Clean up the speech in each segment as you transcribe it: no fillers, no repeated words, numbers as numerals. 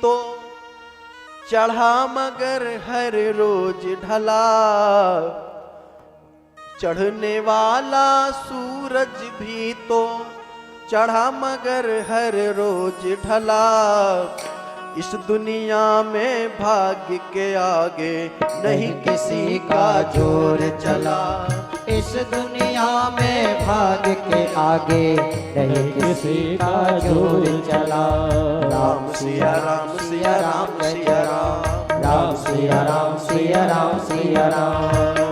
तो चढ़ा मगर हर रोज ढला, चढ़ने वाला सूरज भी तो चढ़ा मगर हर रोज ढला। इस दुनिया में भाग्य के आगे नहीं किसी का जोर चला। इस दुनिया में भाग्य के आगे नहीं किसी का जोर चला। राम सिया राम सिया राम सिया राम, राम सिया राम सिया राम सिया राम,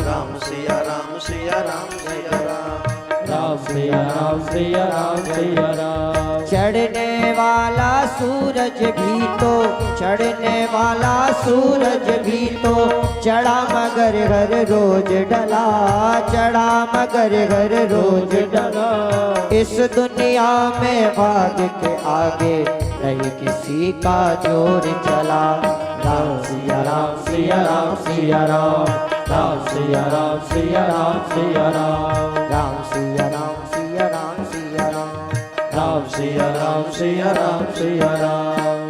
राम सिया राम सिया राम सिया राम, राम सिया राम सिया राम सिया राम। चढ़ने वाला सूरज भी तो, चढ़ने वाला सूरज भी तो चढ़ा मगर हर रोज ढला, चढ़ा मगर हर रोज ढला। इस दुनिया में भाग्य के आगे नहीं किसी का जोर चला। राम सिया राम सिया राम सिया राम, राम सिया राम सिया राम सिया राम, राम सिया राम सिया राम सिया राम, राम सिया राम सिया राम सिया राम।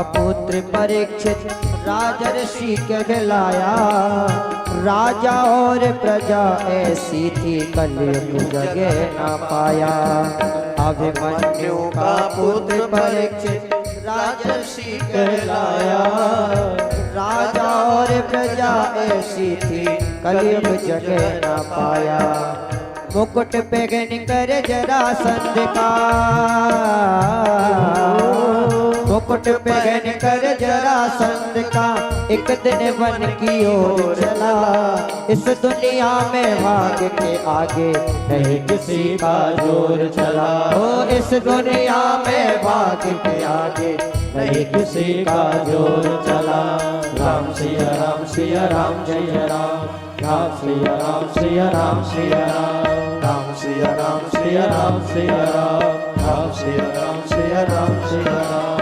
पुत्र परीक्षित राजर्षि कहलाया, राजा और प्रजा ऐसी थी कलयुग जगह न पाया। अभिमन्यु का पुत्र परीक्षित राजर्षि कहलाया, राजा और प्रजा ऐसी थी कलयुग जगह न पाया। मुकुट पहन कर जरासंध का, मुकुट पहन कर जरासंध का एक दिन वन की ओर चला। इस दुनिया में भाग्य के आगे नहीं किसी का जोर चला। ओ इस दुनिया में भाग्य के आगे नहीं किसी का जोर चला। राम सिया राम सिया राम जय राम, राम सिया राम सिया राम सिया राम, राम सिया राम सिया राम सिया राम, राम सिया राम सिया राम सिया राम।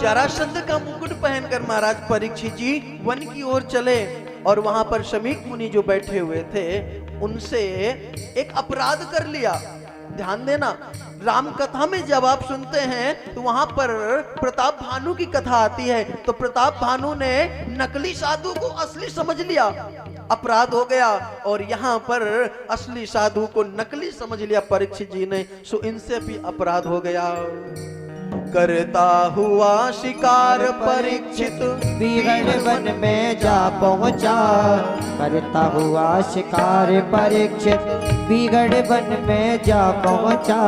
जरासंध का मुकुट पहनकर महाराज परीक्षित जी वन की ओर चले और वहां पर शमीक मुनि जो बैठे हुए थे उनसे एक अपराध कर लिया। ध्यान देना, राम कथा में जब आप सुनते हैं तो वहां पर प्रताप भानु की कथा आती है, तो प्रताप भानु ने नकली साधु को असली समझ लिया, अपराध हो गया। और यहाँ पर असली साधु को नकली समझ लिया परीक्षित जी ने, सो इनसे भी अपराध हो गया। करता हुआ शिकार परीक्षित बिगड़ वन में जा पहुंचा, करता हुआ शिकार परीक्षित बिगड़ वन में जा पहुंचा।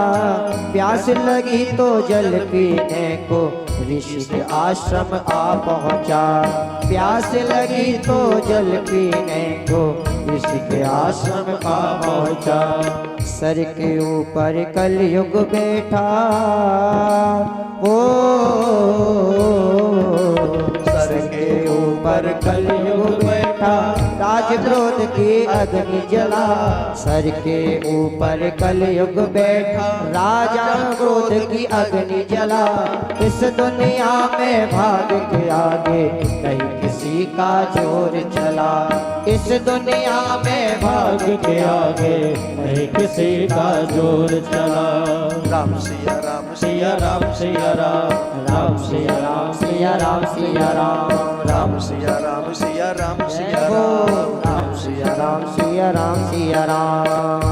प्यास लगी तो जल पीने को ऋषि के आश्रम आ पहुंचा, प्यास लगी तो जल पीने को ऋषि के आश्रम आ पहुंचा। सर के ऊपर कलयुग बैठा, ओ सर के ऊपर कलयुग बैठा, राज क्रोध की अग्नि जला। सर के ऊपर कलयुग बैठा, राजा क्रोध की अग्नि जला। इस दुनिया में भाग्य के आगे नहीं किसी किसी का जोर चला। इस दुनिया में भाग्य के आगे नहीं किसी का जोर चला। राम सिया राम सिया राम सिया राम, राम सिया राम सिया राम सिया राम, राम सिया राम सिया राम सिया हो राम राम सिया राम सिया राम सिया राम।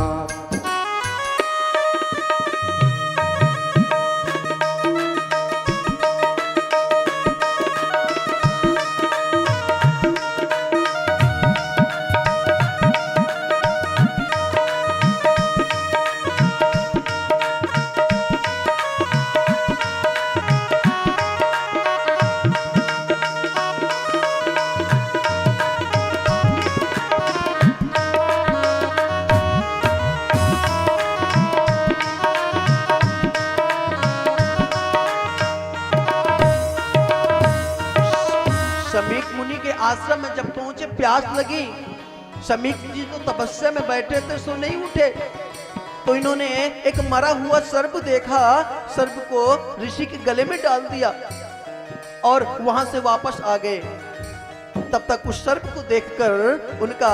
शमीक मुनि के आश्रम में जब पहुंचे, प्यास लगी। शमीक जी तो तपस्या में बैठे थे, सो नहीं उठे। तो इन्होंने एक मरा हुआ सर्प देखा, सर्प को ऋषि के गले में डाल दिया और वहां से वापस आ गए। तब तक उस सर्प को देखकर उनका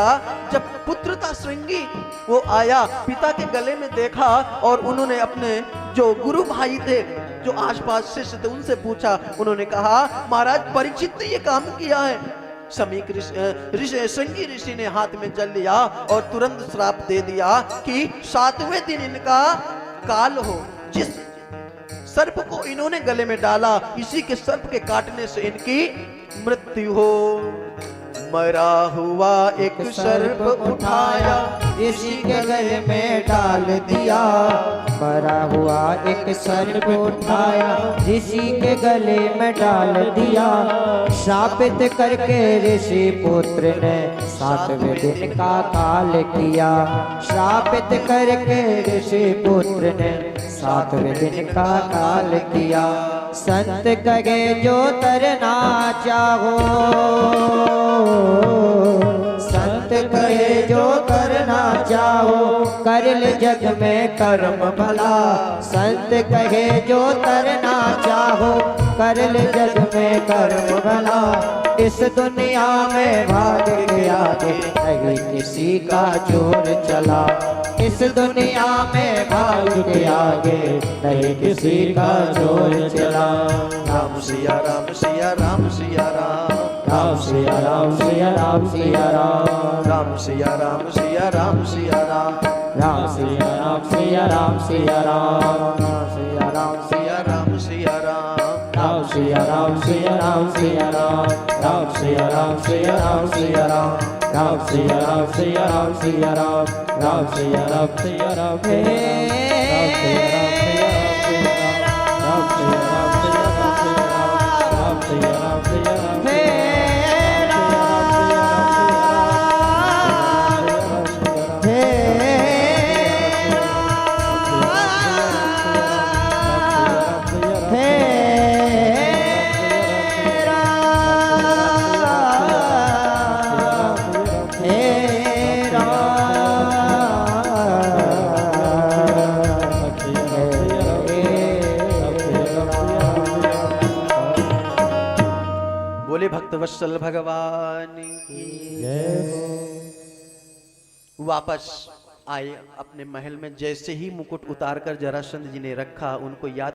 जब पुत्र था श्रृंगी, वो आया, पिता के गले में देखा और उन्होंने अपने जो गुरु भाई थे, जो आसपास शिष्य थे, उनसे पूछा। उन्होंने कहा, महाराज परीक्षित ने ये काम किया है। शमीक ऋषि श्रृंगी ऋषि ने हाथ में जल लिया और तुरंत श्राप दे दिया कि 7वें दिन इनका काल हो। जिस सर्प को इन्होंने गले में डाला, इसी के सर्प के काटने से इनकी मृत्यु हो। मरा हुआ एक सर्प उठाया, ऋषि के गले में डाल दिया। मरा हुआ एक सर्प उठाया, ऋषि के गले में डाल दिया। शापित करके ऋषि पुत्र ने 7वें दिन का काल किया। शापित करके ऋषि पुत्र ने 7वें दिन का काल किया। संत कहे जो तरना चाहो, संत कहे जो करना चाहो, कर ले जग में कर्म भला। संत कहे जो तरना चाहो, कर ले जग में कर्म भला। इस दुनिया में भाग्य के आगे नहीं किसी का जोर चला। इस दुनिया में भाग्य के आगे नहीं किसी का जोर चला। राम सिया राम सिया राम सिया राम, राम सिया राम सिया राम सिया राम, राम सिया राम सिया राम सिया राम, राम सिया राम सिया राम सिया राम, सिया राम सिया राम सिया राम, राम सिया राम सिया राम सिया राम, राम सिया राम सिया राम सिया राम, राम सिया राम सिया राम सिया राम, राम सिया राम सिया राम सिया भक्तवत्सल भगवान की वापस आए अपने महल में। जैसे ही मुकुट उतारकर जरासंध जी ने रखा, उनको याद